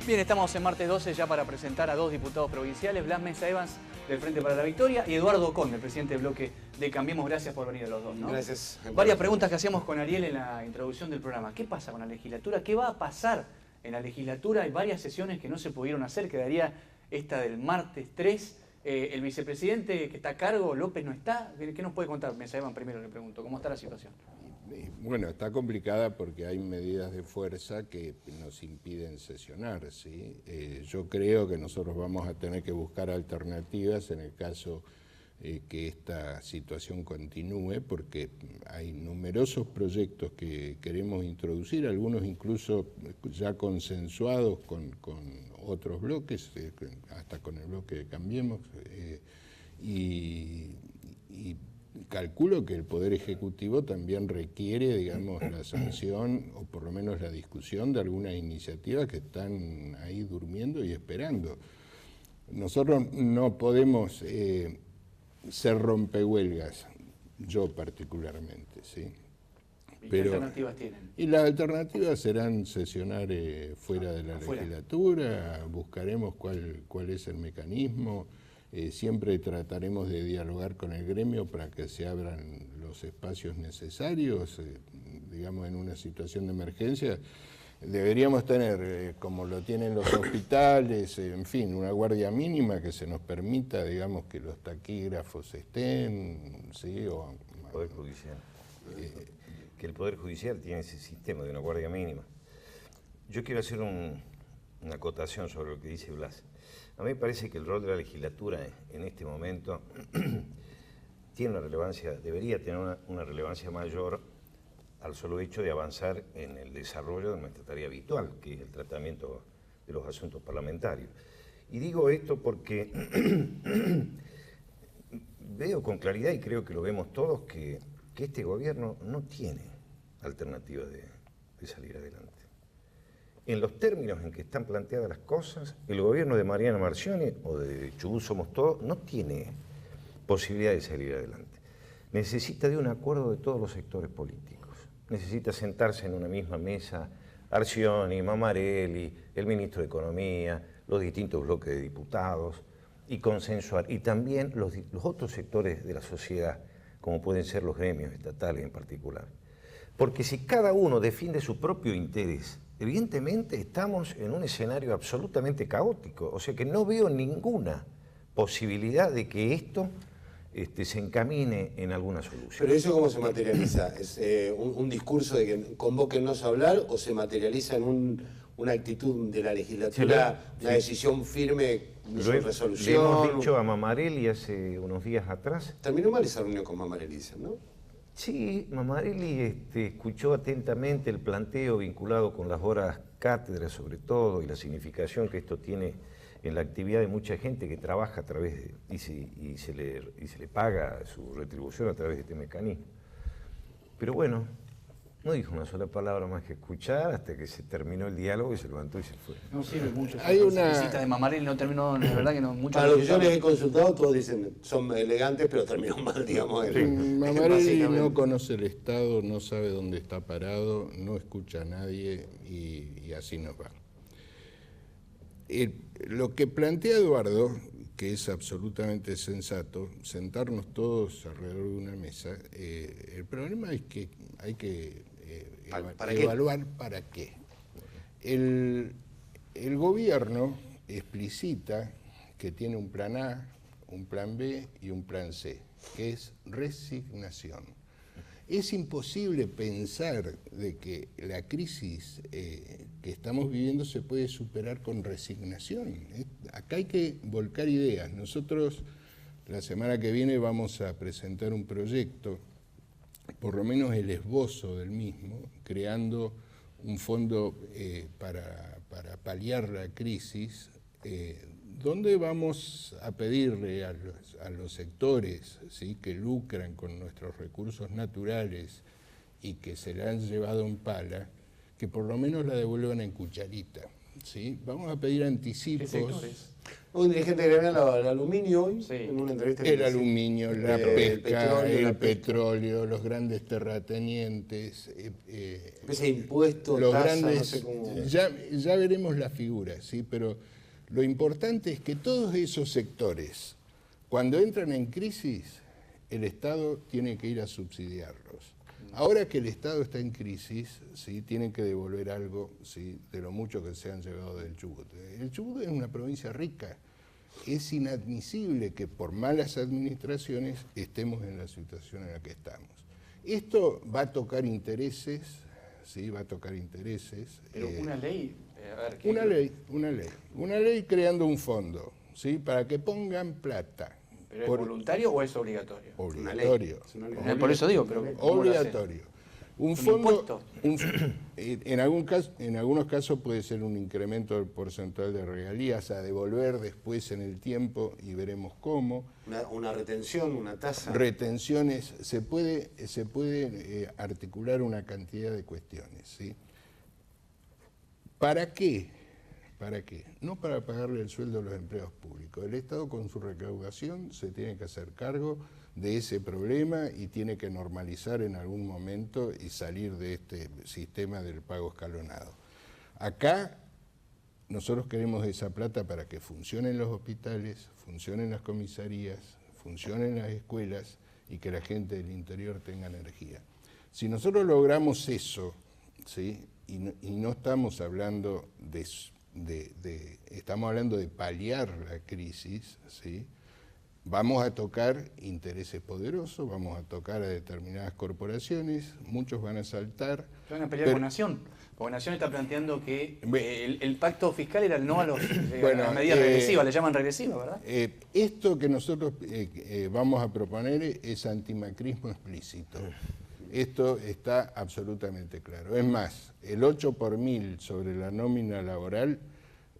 Bien, estamos en martes 12 ya para presentar a dos diputados provinciales, Blas Mesa Evans del Frente para la Victoria y Eduardo Conde, el presidente del bloque de Cambiemos. Gracias por venir a los dos, ¿no? Gracias. Varias preguntas que hacíamos con Ariel en la introducción del programa. ¿Qué pasa con la legislatura? ¿Qué va a pasar en la legislatura? Hay varias sesiones que no se pudieron hacer, quedaría esta del martes 3. El vicepresidente que está a cargo, López, no está. ¿Qué nos puede contar? Mesa Evans, primero le pregunto, ¿cómo está la situación? Bueno, está complicada porque hay medidas de fuerza que nos impiden sesionar, ¿sí? Yo creo que nosotros vamos a tener que buscar alternativas en el caso que esta situación continúe, porque hay numerosos proyectos que queremos introducir, algunos incluso ya consensuados con otros bloques, hasta con el bloque de Cambiemos, y calculo que el Poder Ejecutivo también requiere, digamos, la sanción o por lo menos la discusión de algunas iniciativas que están ahí durmiendo y esperando. Nosotros no podemos ser rompehuelgas, yo particularmente, ¿sí? ¿Y qué alternativas tienen? Y las alternativas serán sesionar fuera de la legislatura, buscaremos cuál es el mecanismo. Siempre trataremos de dialogar con el gremio para que se abran los espacios necesarios, digamos, en una situación de emergencia. Deberíamos tener, como lo tienen los hospitales, en fin, una guardia mínima que se nos permita, digamos, que los taquígrafos estén, ¿sí? O el Poder Judicial. Que el Poder Judicial tiene ese sistema de una guardia mínima. Yo quiero hacer una acotación sobre lo que dice Blas. A mí me parece que el rol de la legislatura en este momento tiene una relevancia, debería tener una relevancia mayor al solo hecho de avanzar en el desarrollo de nuestra tarea habitual, que es el tratamiento de los asuntos parlamentarios. Y digo esto porque veo con claridad, y creo que lo vemos todos, que este gobierno no tiene alternativa de salir adelante. En los términos en que están planteadas las cosas, el gobierno de Mariano Marchionni o de Chubut Somos Todos no tiene posibilidad de salir adelante. Necesita de un acuerdo de todos los sectores políticos. Necesita sentarse en una misma mesa Arcioni, Mamarelli, el ministro de Economía, los distintos bloques de diputados y consensuar. Y también los otros sectores de la sociedad, como pueden ser los gremios estatales en particular. Porque si cada uno defiende su propio interés, evidentemente estamos en un escenario absolutamente caótico, o sea que no veo ninguna posibilidad de que esto se encamine en alguna solución. ¿Pero eso cómo se materializa? ¿Es un discurso de que convóquennos a hablar o se materializa en una actitud de la legislatura, una decisión firme, su resolución? Le hemos dicho a Mamarelli hace unos días atrás. Terminó mal esa reunión con Mamarelli, ¿no? Sí, Mamarelli escuchó atentamente el planteo vinculado con las horas cátedra sobre todo y la significación que esto tiene en la actividad de mucha gente que trabaja a través de, y se le paga su retribución a través de este mecanismo. Pero bueno, no dijo una sola palabra más que escuchar hasta que se terminó el diálogo y se levantó y se fue. No sirve mucho. Hay una visita de Mamarelli no terminó, la verdad que no mucho. Para los que yo les he consultado, todos dicen son elegantes, pero terminó mal, digamos. Mamarelli no conoce el Estado, no sabe dónde está parado, no escucha a nadie y así nos va. Lo que plantea Eduardo, que es absolutamente sensato, sentarnos todos alrededor de una mesa, el problema es que hay que evaluar para qué. El gobierno explicita que tiene un plan A, un plan B y un plan C, que es resignación. Es imposible pensar de que la crisis que estamos viviendo se puede superar con resignación. Acá hay que volcar ideas. Nosotros la semana que viene vamos a presentar un proyecto, por lo menos el esbozo del mismo, creando un fondo para paliar la crisis, donde vamos a pedirle a los sectores, ¿sí?, que lucran con nuestros recursos naturales y que se la han llevado en pala, que por lo menos la devuelvan en cucharita, ¿sí? Vamos a pedir anticipos. ¿Qué sectores? Un dirigente gremial al aluminio hoy, Sí. en una entrevista. El aluminio, la pesca, el pesca. petróleo, los grandes terratenientes, Ese impuesto, los tasa, grandes, no sé cómo. ya veremos la figura, ¿sí? Pero lo importante es que todos esos sectores, cuando entran en crisis, el Estado tiene que ir a subsidiarlos. Ahora que el Estado está en crisis, ¿sí? Tienen que devolver algo, ¿sí? De lo mucho que se han llevado del Chubut. El Chubut es una provincia rica. Es inadmisible que por malas administraciones estemos en la situación en la que estamos. Esto va a tocar intereses, ¿sí? Va a tocar intereses. Pero una ley, a ver, Una ley creando un fondo, ¿sí? Para que pongan plata. ¿pero es voluntario o es obligatorio? Obligatorio. Es una ley. Por eso digo, pero ¿cómo lo hace? Obligatorio. Un impuesto? En algunos casos puede ser un incremento del porcentaje de regalías a devolver después en el tiempo y veremos cómo. Una retención, una tasa. Retenciones, se puede articular una cantidad de cuestiones, ¿sí? ¿Para qué? ¿Para qué? No para pagarle el sueldo a los empleados públicos. El Estado con su recaudación se tiene que hacer cargo de ese problema y tiene que normalizar en algún momento y salir de este sistema del pago escalonado. Acá nosotros queremos esa plata para que funcionen los hospitales, funcionen las comisarías, funcionen las escuelas y que la gente del interior tenga energía. Si nosotros logramos eso, ¿sí? y no estamos hablando estamos hablando de paliar la crisis, ¿sí? Vamos a tocar intereses poderosos, vamos a tocar a determinadas corporaciones, muchos van a saltar. Van a pelear con Nación, porque Nación está planteando que el pacto fiscal era el no a las medidas regresivas, le llaman regresivas, ¿verdad? Esto que nosotros vamos a proponer es antimacrismo explícito. Esto está absolutamente claro. Es más, el 8 por 1000 sobre la nómina laboral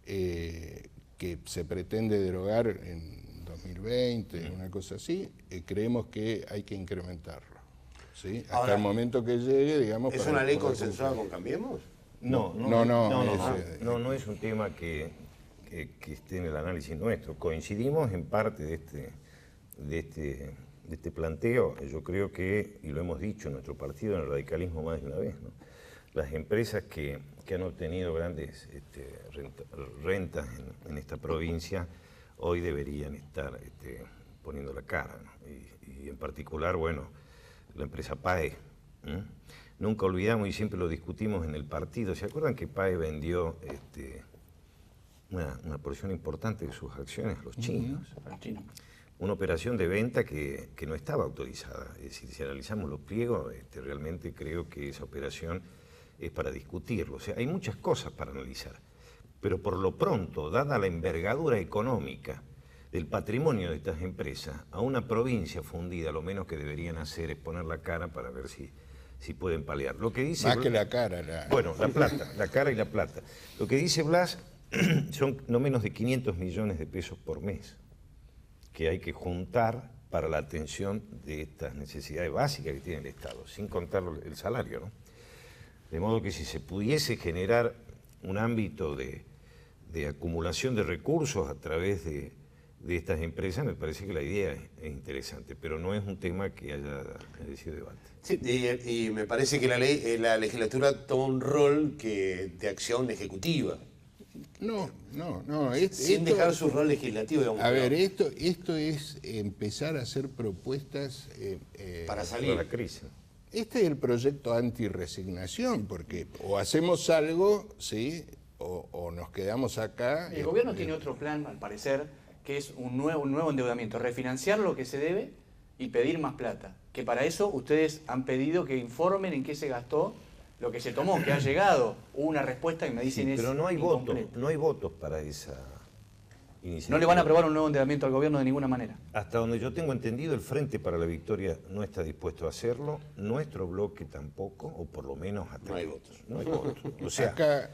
que se pretende derogar en 2020, una cosa así, creemos que hay que incrementarlo, ¿sí? Hasta Ahora, el momento que llegue, digamos... ¿Es una ley consensuada con Cambiemos? No es un tema que esté en el análisis nuestro. Coincidimos en parte de este planteo. Yo creo que, y lo hemos dicho en nuestro partido, en el radicalismo más de una vez, ¿no? Las empresas que han obtenido grandes rentas en esta provincia hoy deberían estar poniendo la cara, ¿no? Y en particular, bueno, la empresa PAE. Nunca olvidamos y siempre lo discutimos en el partido. ¿Se acuerdan que PAE vendió una porción importante de sus acciones a los chinos? Una operación de venta que no estaba autorizada. Es decir, si analizamos los pliegos, realmente creo que esa operación es para discutirlo. O sea, hay muchas cosas para analizar. Pero por lo pronto, dada la envergadura económica del patrimonio de estas empresas, a una provincia fundida, lo menos que deberían hacer es poner la cara para ver si pueden paliar. Lo que dice Más que la cara. Bueno, la plata, la cara y la plata. Lo que dice Blas son no menos de 500 millones de pesos por mes que hay que juntar para la atención de estas necesidades básicas que tiene el Estado, sin contar el salario, ¿no? De modo que si se pudiese generar un ámbito de acumulación de recursos a través de estas empresas, me parece que la idea es interesante, pero no es un tema que haya sido debate. Sí, y me parece que la legislatura toma un rol de acción ejecutiva. No. Sin dejar su rol legislativo, digamos. A ver, esto es empezar a hacer propuestas... para salir de la crisis. Este es el proyecto anti-resignación, porque o hacemos algo, ¿sí? O nos quedamos acá. El gobierno tiene otro plan, al parecer, que es un nuevo endeudamiento, refinanciar lo que se debe y pedir más plata. Que para eso ustedes han pedido que informen en qué se gastó lo que se tomó, que ha llegado. Hubo una respuesta que me dicen pero no hay votos para esa iniciativa. No le van a aprobar un nuevo endeudamiento al gobierno de ninguna manera. Hasta donde yo tengo entendido, el Frente para la Victoria no está dispuesto a hacerlo, nuestro bloque tampoco, o por lo menos hasta no hay votos. No hay votos. O sea, acá,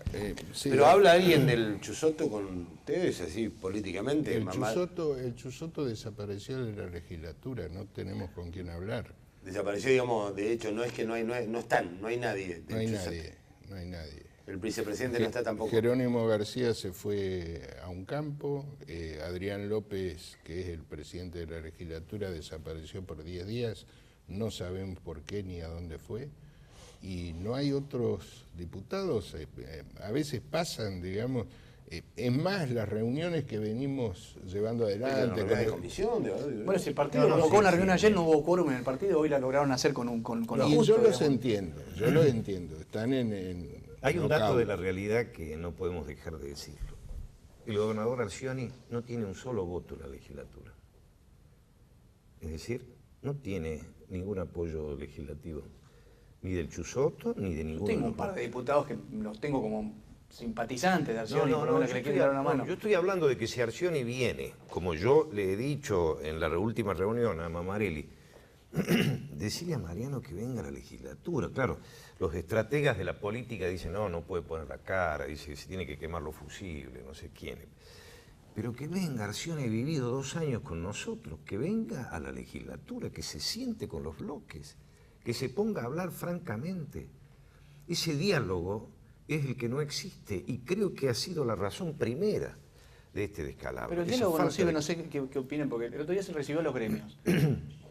sí, pero habla alguien del Chusoto con ustedes, así políticamente. el Chusoto desapareció de la legislatura, no tenemos con quién hablar. Desapareció, digamos, de hecho, no es que no hay nadie. No hay nadie. El vicepresidente no está tampoco. Jerónimo García se fue a un campo, Adrián López, que es el presidente de la legislatura, desapareció por 10 días, no sabemos por qué ni a dónde fue, y no hay otros diputados, a veces pasan, digamos, es más, las reuniones que venimos llevando adelante. De comisión, bueno, si el partido convocó una reunión ayer, no hubo quórum en el partido, hoy la lograron hacer con los y justos, yo los entiendo, están Hay un dato de la realidad que no podemos dejar de decirlo. El gobernador Arcioni no tiene un solo voto en la legislatura. Es decir, no tiene ningún apoyo legislativo, ni del Chusotto, ni de ninguno. Tengo un par de diputados que los tengo como simpatizantes de Arcioni, por lo menos que le quieren dar una mano. Yo estoy hablando de que si Arcioni viene, como yo le he dicho en la última reunión a Mamarelli, decirle a Mariano que venga a la legislatura. Claro, los estrategas de la política dicen, no puede poner la cara, dice que se tiene que quemar los fusibles, no sé quién. Pero que venga, Arcioni ha vivido 2 años con nosotros, que venga a la legislatura, que se siente con los bloques, que se ponga a hablar francamente. Ese diálogo es el que no existe y creo que ha sido la razón primera de este descalabro. Pero el diálogo no sirve, no sé qué opinen, porque el otro día se recibió a los gremios.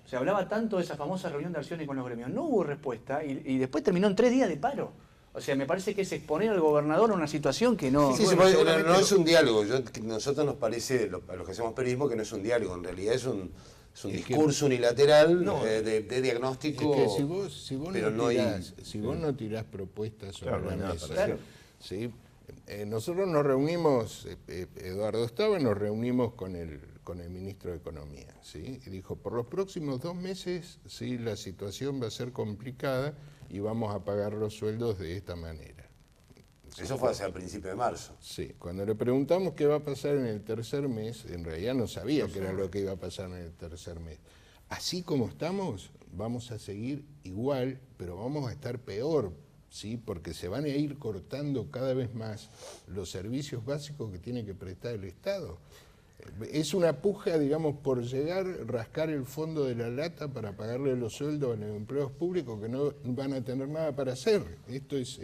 Se hablaba tanto de esa famosa reunión de Arcioni con los gremios. No hubo respuesta y después terminó en 3 días de paro. O sea, me parece que es exponer al gobernador a una situación que no... Sí, bueno, no es un diálogo. Nosotros nos parece, a los que hacemos periodismo, que no es un diálogo. En realidad es un discurso unilateral de diagnóstico. Es que si vos no tirás propuestas sobre la mesa, claro. ¿sí? Nosotros nos reunimos, Eduardo estaba, nos reunimos con el ministro de Economía, ¿sí? Y dijo, por los próximos 2 meses, sí, la situación va a ser complicada y vamos a pagar los sueldos de esta manera. Eso fue hacia el principio de marzo. Sí, cuando le preguntamos qué va a pasar en el tercer mes, en realidad no sabía qué era lo que iba a pasar en el tercer mes. Así como estamos, vamos a seguir igual, pero vamos a estar peor, ¿sí? Porque se van a ir cortando cada vez más los servicios básicos que tiene que prestar el Estado. Es una puja, digamos, por llegar, rascar el fondo de la lata para pagarle los sueldos a los empleados públicos que no van a tener nada para hacer. Esto es...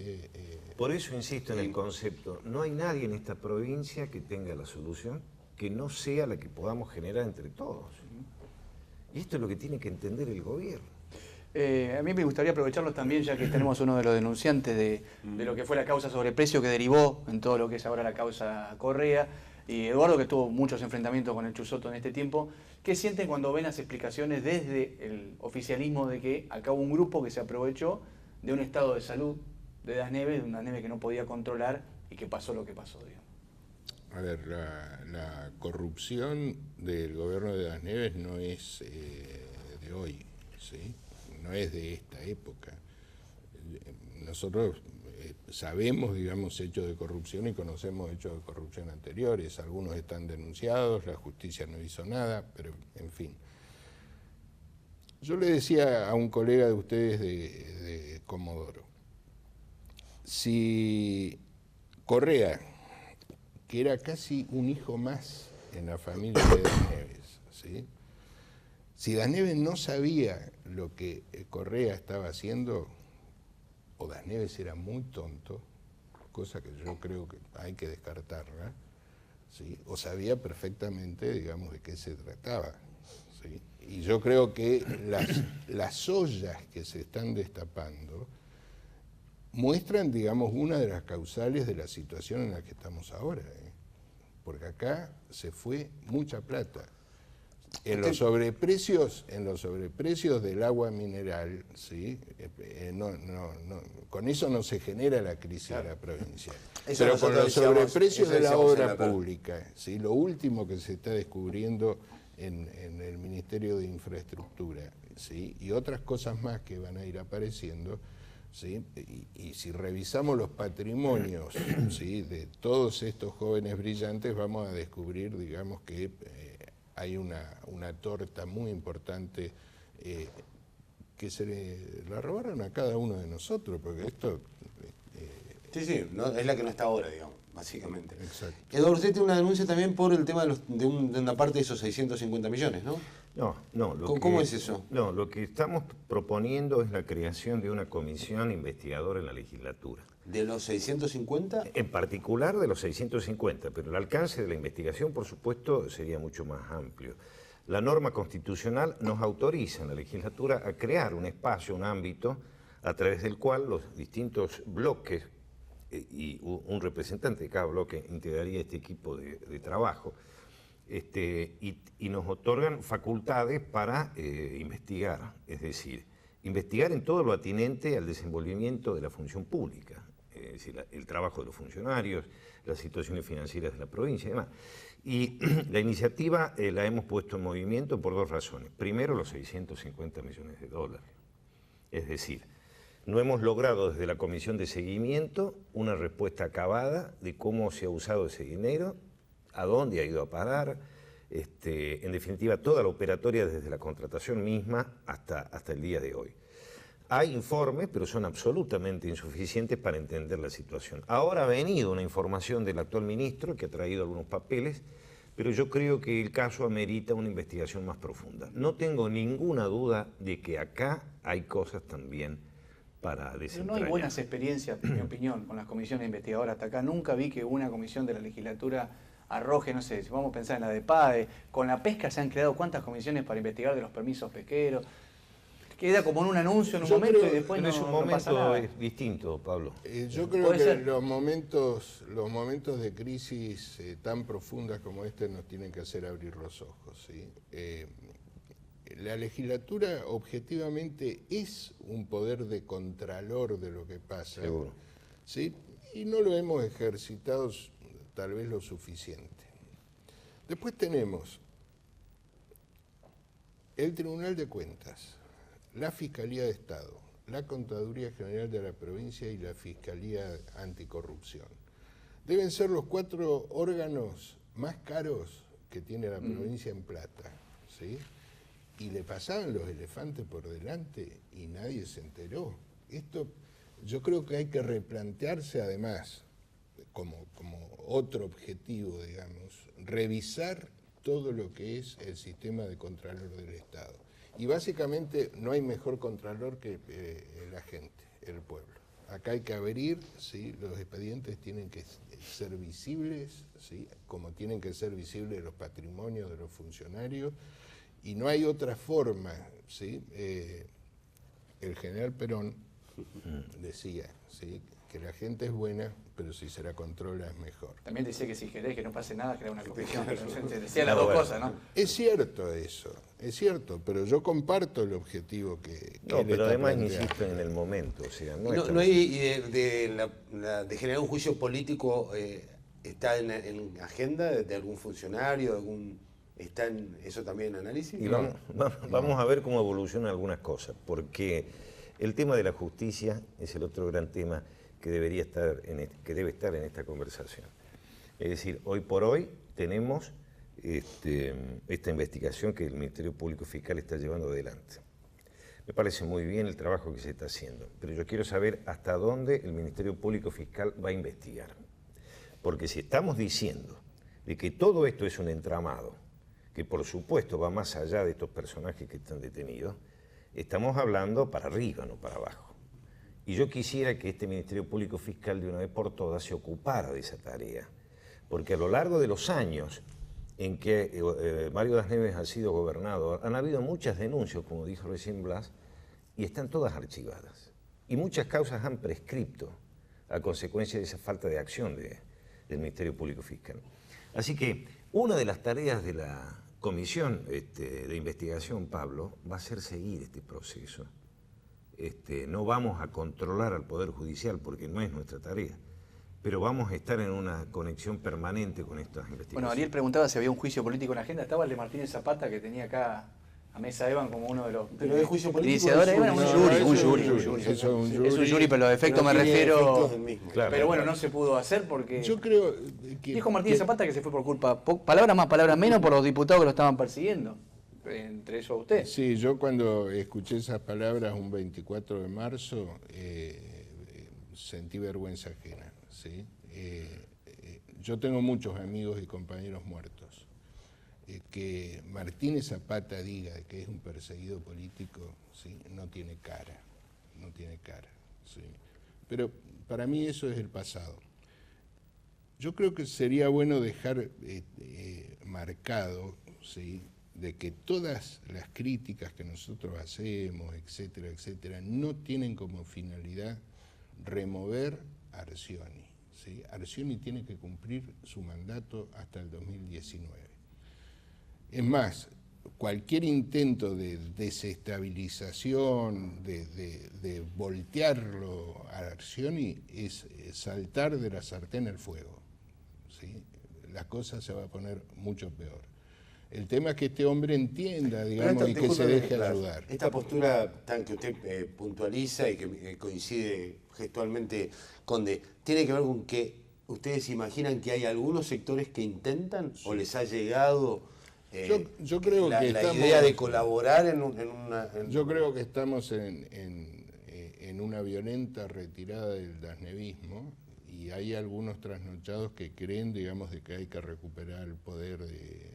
Por eso insisto en el concepto, no hay nadie en esta provincia que tenga la solución que no sea la que podamos generar entre todos. Y esto es lo que tiene que entender el gobierno. A mí me gustaría aprovecharlos también, ya que tenemos uno de los denunciantes de lo que fue la causa sobreprecio que derivó en todo lo que es ahora la causa Correa, y Eduardo, que tuvo muchos enfrentamientos con el Chusotto en este tiempo. ¿Qué sienten cuando ven las explicaciones desde el oficialismo de que acá hubo un grupo que se aprovechó de un estado de salud de Das Neves, de una Neves que no podía controlar y que pasó lo que pasó, digamos? A ver, la corrupción del gobierno de Das Neves no es de hoy, ¿sí? No es de esta época. Nosotros sabemos, digamos, hechos de corrupción y conocemos hechos de corrupción anteriores. Algunos están denunciados, la justicia no hizo nada, pero en fin. Yo le decía a un colega de ustedes de Comodoro, si Correa, que era casi un hijo más en la familia de Das Neves, ¿sí? Si Das Neves no sabía lo que Correa estaba haciendo, o Das Neves era muy tonto, cosa que yo creo que hay que descartarla, ¿sí? O sabía perfectamente, digamos, de qué se trataba, ¿sí? Y yo creo que las ollas que se están destapando muestran, digamos, una de las causales de la situación en la que estamos ahora, porque acá se fue mucha plata. En los sobreprecios del agua mineral, ¿sí? Con eso no se genera la crisis de la provincia. Pero con los sobreprecios de la obra pública, ¿sí? Lo último que se está descubriendo en el Ministerio de Infraestructura, ¿sí? Y otras cosas más que van a ir apareciendo, ¿sí? Y si revisamos los patrimonios, ¿sí? de todos estos jóvenes brillantes, vamos a descubrir, digamos, que hay una torta muy importante que se la robaron a cada uno de nosotros, porque esto... Sí, no, es la que no está ahora, digamos. básicamente. Exacto. Eduardo, usted tiene una denuncia también por el tema de una parte de esos 650 millones, ¿no? No. ¿Cómo es eso? No, lo que estamos proponiendo es la creación de una comisión investigadora en la legislatura. ¿De los 650? En particular de los 650, pero el alcance de la investigación, por supuesto, sería mucho más amplio. La norma constitucional nos autoriza en la legislatura a crear un espacio, un ámbito, a través del cual los distintos bloques y un representante de cada bloque integraría este equipo de trabajo, y nos otorgan facultades para investigar, es decir, investigar en todo lo atinente al desenvolvimiento de la función pública, es decir, el trabajo de los funcionarios, las situaciones financieras de la provincia y demás. Y la iniciativa la hemos puesto en movimiento por dos razones. Primero, los 650 millones de dólares. Es decir, no hemos logrado desde la Comisión de Seguimiento una respuesta acabada de cómo se ha usado ese dinero, a dónde ha ido a parar, en definitiva toda la operatoria desde la contratación misma hasta el día de hoy. Hay informes, pero son absolutamente insuficientes para entender la situación. Ahora ha venido una información del actual ministro que ha traído algunos papeles, pero yo creo que el caso amerita una investigación más profunda. No tengo ninguna duda de que acá hay cosas también para desentrañar. No hay buenas experiencias, en mi opinión, con las comisiones investigadoras. Hasta acá nunca vi que una comisión de la legislatura arroje, no sé, si vamos a pensar en la de PADE, con la pesca se han creado cuántas comisiones para investigar de los permisos pesqueros. Queda como en un anuncio en un momento y después no, es un no pasa nada. momento distinto, Pablo. Yo creo que ser. los momentos de crisis tan profundas como este nos tienen que hacer abrir los ojos, ¿sí? La legislatura objetivamente es un poder de contralor de lo que pasa. Seguro. ¿Sí? Y no lo hemos ejercitado tal vez lo suficiente. Después tenemos el Tribunal de Cuentas, la Fiscalía de Estado, la Contaduría General de la Provincia y la Fiscalía Anticorrupción. Deben ser los 4 órganos más caros que tiene la provincia en plata, ¿sí? Y le pasaban los elefantes por delante y nadie se enteró. Esto yo creo que hay que replantearse además, como otro objetivo, digamos, revisar todo lo que es el sistema de contralor del Estado. Y básicamente no hay mejor contralor que la gente, el pueblo. Acá hay que abrir, ¿sí? Los expedientes tienen que ser visibles, ¿sí? Como tienen que ser visibles los patrimonios de los funcionarios, y no hay otra forma, ¿sí? El general Perón decía, ¿sí? Que la gente es buena, pero si se la controla es mejor. También decía que si querés que no pase nada, crea una comisión. Decía las dos cosas, ¿no? Es cierto eso, es cierto, pero yo comparto el objetivo que No, él pero está además planteando. insisto en el momento, o sea, No hay de generar un juicio político, ¿está en agenda de algún funcionario, está en eso también en análisis? Y vamos a ver cómo evolucionan algunas cosas, porque el tema de la justicia es el otro gran tema que debe estar en esta conversación. Es decir, hoy por hoy tenemos esta investigación que el Ministerio Público Fiscal está llevando adelante. Me parece muy bien el trabajo que se está haciendo, pero yo quiero saber hasta dónde el Ministerio Público Fiscal va a investigar. Porque si estamos diciendo de que todo esto es un entramado, que por supuesto va más allá de estos personajes que están detenidos, estamos hablando para arriba, no para abajo. Y yo quisiera que este Ministerio Público Fiscal de una vez por todas se ocupara de esa tarea, porque a lo largo de los años en que Mario Das Neves ha sido gobernador, han habido muchas denuncias, como dijo recién Blas, y están todas archivadas. Y muchas causas han prescripto a consecuencia de esa falta de acción del Ministerio Público Fiscal. Así que una de las tareas de la comisión de investigación, Pablo, va a ser seguir este proceso. No vamos a controlar al Poder Judicial porque no es nuestra tarea, pero vamos a estar en una conexión permanente con estas investigaciones. Bueno, Ariel preguntaba si había un juicio político en la agenda. Estaba el de Martínez Zapata, que tenía acá a Mesa Evan como uno de los Pero es juicio político. iniciadores. Es Un jury, Es un jury, pero los efectos me refiero. Claro, Pero bueno, no se pudo hacer porque. Yo creo que... Dijo Martínez Zapata que se fue por culpa, palabras más, palabras menos, por los diputados que lo estaban persiguiendo. Entre eso a usted. Sí, yo cuando escuché esas palabras un 24 de marzo sentí vergüenza ajena, ¿sí? yo tengo muchos amigos y compañeros muertos. Que Martínez Zapata diga que es un perseguido político, ¿sí? No tiene cara, ¿sí? Pero para mí eso es el pasado. Yo creo que sería bueno dejar marcado, ¿sí?, de que todas las críticas que nosotros hacemos, etcétera, etcétera, no tienen como finalidad remover a Arcioni, ¿sí? Arcioni tiene que cumplir su mandato hasta el 2019. Es más, cualquier intento de desestabilización, de voltearlo a Arcioni, es saltar de la sartén al fuego, ¿sí? La cosa se va a poner mucho peor. El tema es que este hombre entienda, digamos, y que se deje ayudar. Esta postura tan que usted puntualiza y que coincide gestualmente, Conde, ¿tiene que ver con que ustedes imaginan que hay algunos sectores que intentan o les ha llegado yo creo que la idea de colaborar en una... Yo creo que estamos en una violenta retirada del dasnevismo y hay algunos trasnochados que creen, digamos, de que hay que recuperar el poder de...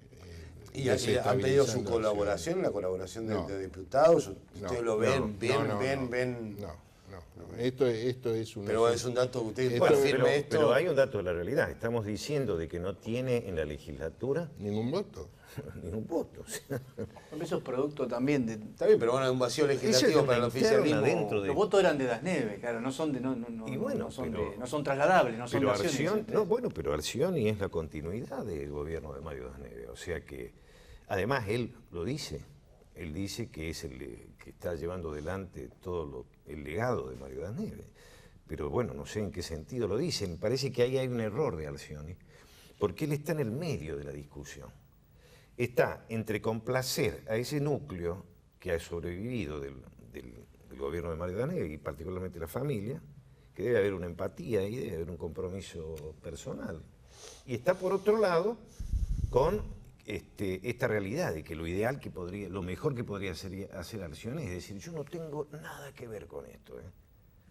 ¿Y han pedido su colaboración, la colaboración de diputados? ¿Ustedes lo ven? No. Esto es un... Pero es un dato que usted firme esto. Pero hay un dato de la realidad. Estamos diciendo de que no tiene en la legislatura... Ningún voto. Ningún voto. Eso es producto también de... Está bien, pero bueno, un vacío legislativo para el oficialismo. Los votos eran de Dasneve, claro, no son trasladables, no son de acciones. Pero Arcioni es la continuidad del gobierno de Mario Dasneve. O sea que, además, él lo dice. Él dice que es el que está llevando adelante todo el legado de Mario Dasneve. Pero bueno, no sé en qué sentido lo dice. Me parece que ahí hay un error de Arcioni, porque él está en el medio de la discusión. Está entre complacer a ese núcleo que ha sobrevivido del gobierno de Mario Dasneve y particularmente la familia, que debe haber una empatía y debe haber un compromiso personal. Y está por otro lado con esta realidad de que lo ideal que podría, lo mejor que podría hacer Arcioni es decir, yo no tengo nada que ver con esto,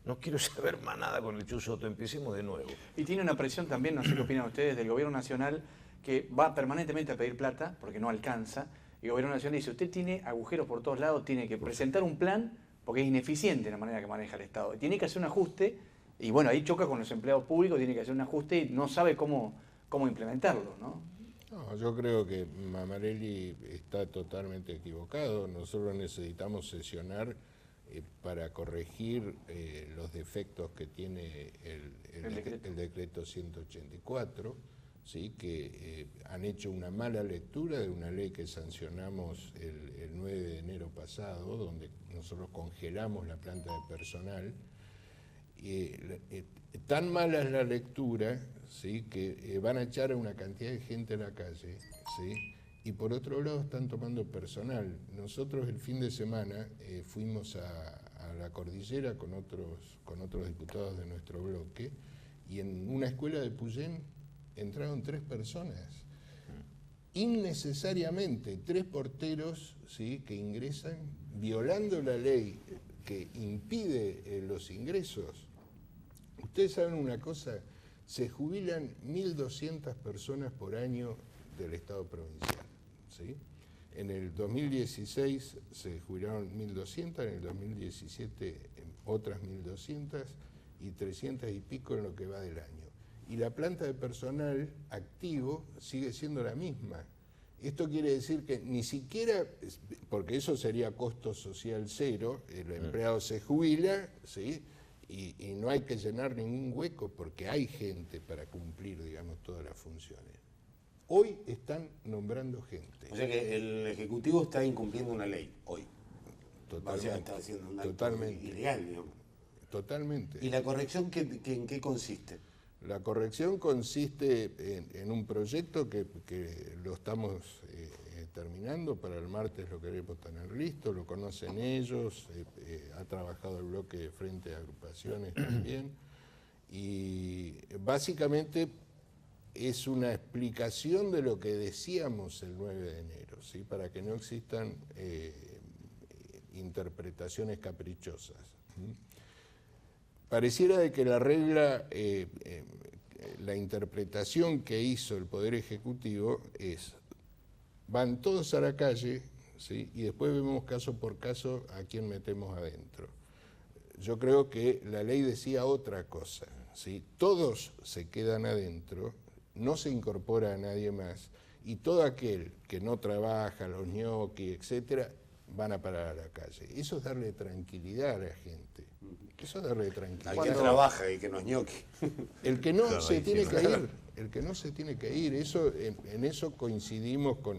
no quiero saber más nada con el Chu Soto, empecemos de nuevo. Y tiene una presión también, no sé qué opinan ustedes, del gobierno nacional, que va permanentemente a pedir plata porque no alcanza, y el gobierno nacional dice, usted tiene agujeros por todos lados, tiene que presentar un plan porque es ineficiente la manera que maneja el Estado. Tiene que hacer un ajuste, y bueno, ahí choca con los empleados públicos, tiene que hacer un ajuste y no sabe cómo implementarlo, ¿no? No, yo creo que Mamarelli está totalmente equivocado. Nosotros necesitamos sesionar para corregir los defectos que tiene el decreto 184. ¿Sí? Que han hecho una mala lectura de una ley que sancionamos el 9 de enero pasado, donde nosotros congelamos la planta de personal. Tan mala es la lectura, ¿sí?, que van a echar a una cantidad de gente a la calle, ¿sí?, y por otro lado están tomando personal. Nosotros el fin de semana fuimos a la cordillera con otros diputados de nuestro bloque, y en una escuela de Puyén entraron 3 personas, innecesariamente, 3 porteros, ¿sí?, que ingresan violando la ley que impide los ingresos. Ustedes saben una cosa, se jubilan 1.200 personas por año del Estado provincial, ¿sí? En el 2016 se jubilaron 1.200, en el 2017 otras 1.200 y 300 y pico en lo que va del año. Y la planta de personal activo sigue siendo la misma. Esto quiere decir que ni siquiera, porque eso sería costo social cero, el empleado se jubila, ¿sí?, y no hay que llenar ningún hueco porque hay gente para cumplir, digamos, todas las funciones. Hoy están nombrando gente. O sea que el Ejecutivo está incumpliendo una ley, hoy. Totalmente. O sea, está haciendo un acto Totalmente. ilegal, digamos. Totalmente. ¿Y la corrección en qué consiste? La corrección consiste en un proyecto que lo estamos terminando, para el martes lo queremos tener listo, lo conocen ellos, ha trabajado el bloque de Frente de Agrupaciones también, y básicamente es una explicación de lo que decíamos el 9 de enero, ¿sí?, para que no existan interpretaciones caprichosas. Pareciera de que la regla la interpretación que hizo el Poder Ejecutivo es, van todos a la calle, ¿sí? Y después vemos caso por caso a quién metemos adentro. Yo creo que la ley decía otra cosa, ¿sí? Todos se quedan adentro, no se incorpora a nadie más, y todo aquel que no trabaja, los ñoquis, etcétera, van a parar a la calle. Eso es darle tranquilidad a la gente. Eso es darle tranquilidad. Al que trabaja y que no es ñoqui. El que no se tiene que ir, el que no se tiene que ir, eso, en eso coincidimos con...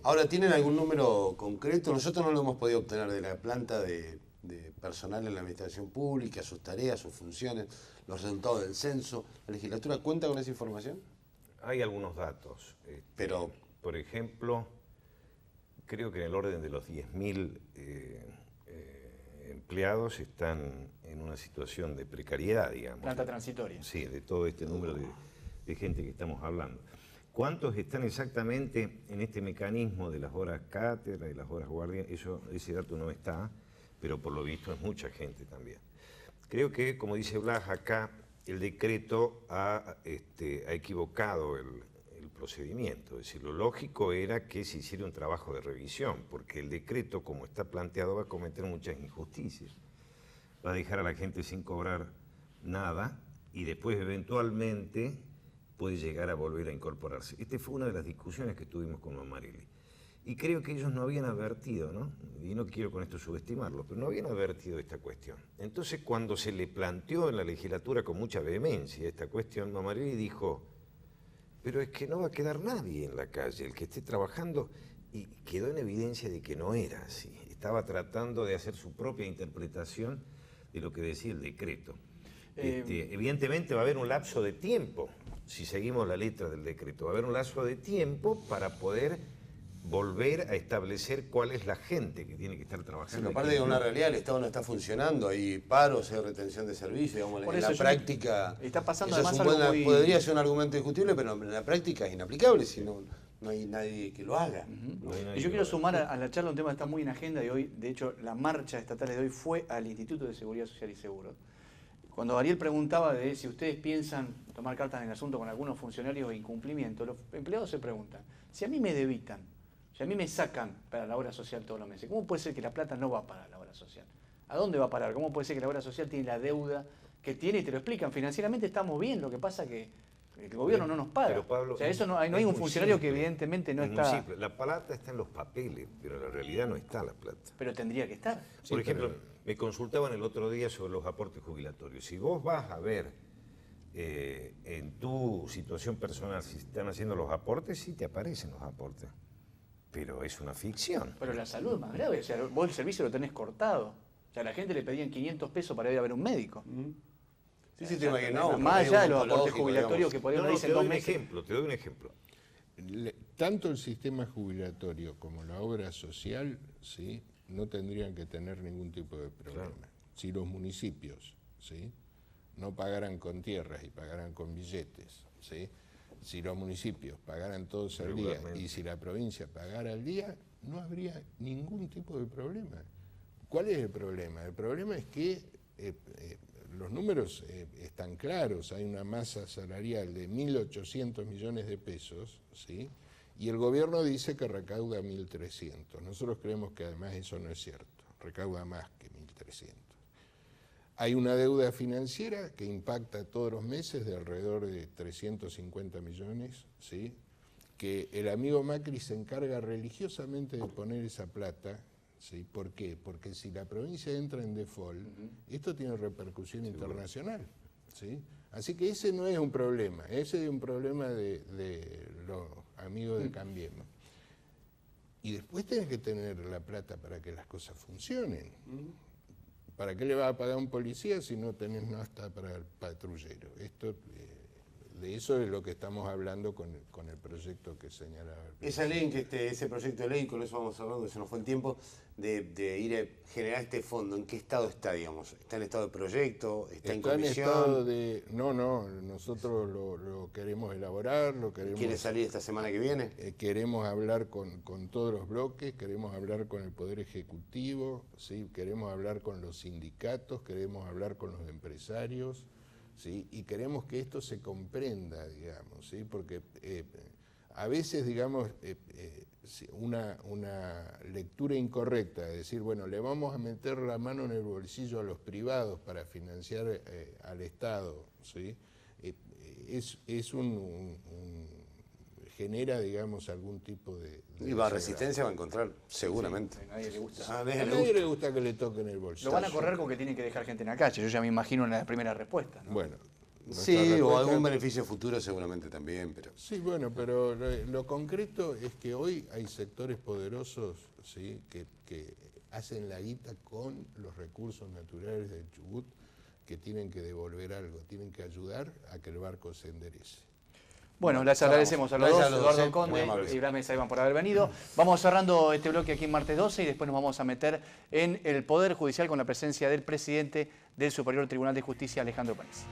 Ahora, ¿tienen algún número concreto? Nosotros no lo hemos podido obtener de la planta de personal en la administración pública, sus tareas, sus funciones, los resultados del censo. ¿La legislatura cuenta con esa información? Hay algunos datos. Pero, por ejemplo, creo que en el orden de los 10.000 empleados están en una situación de precariedad, digamos. Planta transitoria. Sí, de todo este número de gente que estamos hablando. ¿Cuántos están exactamente en este mecanismo de las horas cátedra y las horas guardia? Ese dato no está, pero por lo visto es mucha gente también. Creo que, como dice Blas, acá el decreto ha equivocado el procedimiento. Es decir, lo lógico era que se hiciera un trabajo de revisión, porque el decreto, como está planteado, va a cometer muchas injusticias. Va a dejar a la gente sin cobrar nada y después eventualmente puede llegar a volver a incorporarse. Esta fue una de las discusiones que tuvimos con Mamarelli. Y creo que ellos no habían advertido, ¿no? Y no quiero con esto subestimarlo, pero no habían advertido esta cuestión. Entonces, cuando se le planteó en la legislatura con mucha vehemencia esta cuestión, Mamarelli dijo, pero es que no va a quedar nadie en la calle, el que esté trabajando, y quedó en evidencia de que no era así. Estaba tratando de hacer su propia interpretación de lo que decía el decreto. Evidentemente va a haber un lapso de tiempo, si seguimos la letra del decreto, va a haber un lapso de tiempo para poder volver a establecer cuál es la gente que tiene que estar trabajando. Sí, pero aparte de una realidad, el Estado no está funcionando, hay paros, hay retención de servicios, digamos, en la práctica... Está pasando eso además algo muy... Podría ser un argumento discutible, pero en la práctica es inaplicable, si no hay nadie que lo haga. Y yo quiero sumar a la charla un tema que está muy en agenda de hoy. De hecho, la marcha estatal de hoy fue al Instituto de Seguridad Social y Seguro. Cuando Ariel preguntaba de si ustedes piensan tomar cartas en el asunto con algunos funcionarios de incumplimiento, los empleados se preguntan, si a mí me debitan, si a mí me sacan para la obra social todos los meses, ¿cómo puede ser que la plata no va para la obra social? ¿A dónde va a parar? ¿Cómo puede ser que la obra social tiene la deuda que tiene? Y te lo explican, financieramente estamos bien, lo que pasa que el gobierno no nos paga. Pero Pablo, o sea, eso no hay un funcionario que evidentemente no está... Simple. La plata está en los papeles, pero en la realidad no está la plata. Pero tendría que estar. Por ejemplo, me consultaban el otro día sobre los aportes jubilatorios. Si vos vas a ver en tu situación personal si están haciendo los aportes, sí te aparecen los aportes. Pero es una ficción. Pero la salud es más grave. O sea, vos el servicio lo tenés cortado. O sea, a la gente le pedían 500 pesos para ir a ver un médico. Sí, te imaginas. Más allá de los aportes jubilatorios que por ahí no, uno dice te doy 2 meses. te doy un ejemplo. Tanto el sistema jubilatorio como la obra social, ¿sí?, no tendrían que tener ningún tipo de problema. Claro. Si los municipios, ¿sí?, no pagaran con tierras y pagaran con billetes, ¿sí?, si los municipios pagaran todos al día y si la provincia pagara al día, no habría ningún tipo de problema. ¿Cuál es el problema? El problema es que los números están claros, hay una masa salarial de 1.800 millones de pesos, ¿sí?, y el gobierno dice que recauda 1.300. Nosotros creemos que además eso no es cierto, recauda más que 1.300. Hay una deuda financiera que impacta todos los meses de alrededor de 350 millones, ¿sí?, que el amigo Macri se encarga religiosamente de poner esa plata. ¿Sí? ¿Por qué? Porque si la provincia entra en default, esto tiene repercusión internacional. ¿Sí? Así que ese no es un problema, ese es un problema de los amigos de Cambiemos. Y después tenés que tener la plata para que las cosas funcionen. ¿Para qué le vas a pagar a un policía si no tenés nada para el patrullero? De eso es lo que estamos hablando con el proyecto que señalaba el esa ley, ese proyecto de ley, con eso vamos hablando, que se nos fue el tiempo, de ir a generar este fondo, ¿en qué estado está, digamos? ¿Está en estado de proyecto? ¿Está en comisión? En estado de... No, nosotros lo queremos elaborar, lo queremos... ¿Quiere salir esta semana que viene? Queremos hablar con todos los bloques, queremos hablar con el Poder Ejecutivo, ¿sí?, queremos hablar con los sindicatos, queremos hablar con los empresarios, ¿sí? Y queremos que esto se comprenda, digamos, ¿sí? Porque a veces, digamos, una lectura incorrecta, de decir, bueno, le vamos a meter la mano en el bolsillo a los privados para financiar al Estado, ¿sí? Genera, digamos, algún tipo de y resistencia va a encontrar, seguramente. Sí, a nadie le gusta. A nadie le gusta que le toquen el bolsillo. Lo van a correr porque tienen que dejar gente en la calle. Yo ya me imagino en la primera respuesta, ¿no? Bueno. Sí, o algún beneficio futuro seguramente también, pero... Sí, bueno, pero lo concreto es que hoy hay sectores poderosos, ¿sí? que hacen la guita con los recursos naturales del Chubut, que tienen que devolver algo, tienen que ayudar a que el barco se enderece. Bueno, les agradecemos a los dos, Eduardo Conde y Blas Mesa Iván, por haber venido. Vamos cerrando este bloque aquí en Martes 12 y después nos vamos a meter en el Poder Judicial con la presencia del presidente del Superior Tribunal de Justicia, Alejandro Paniz.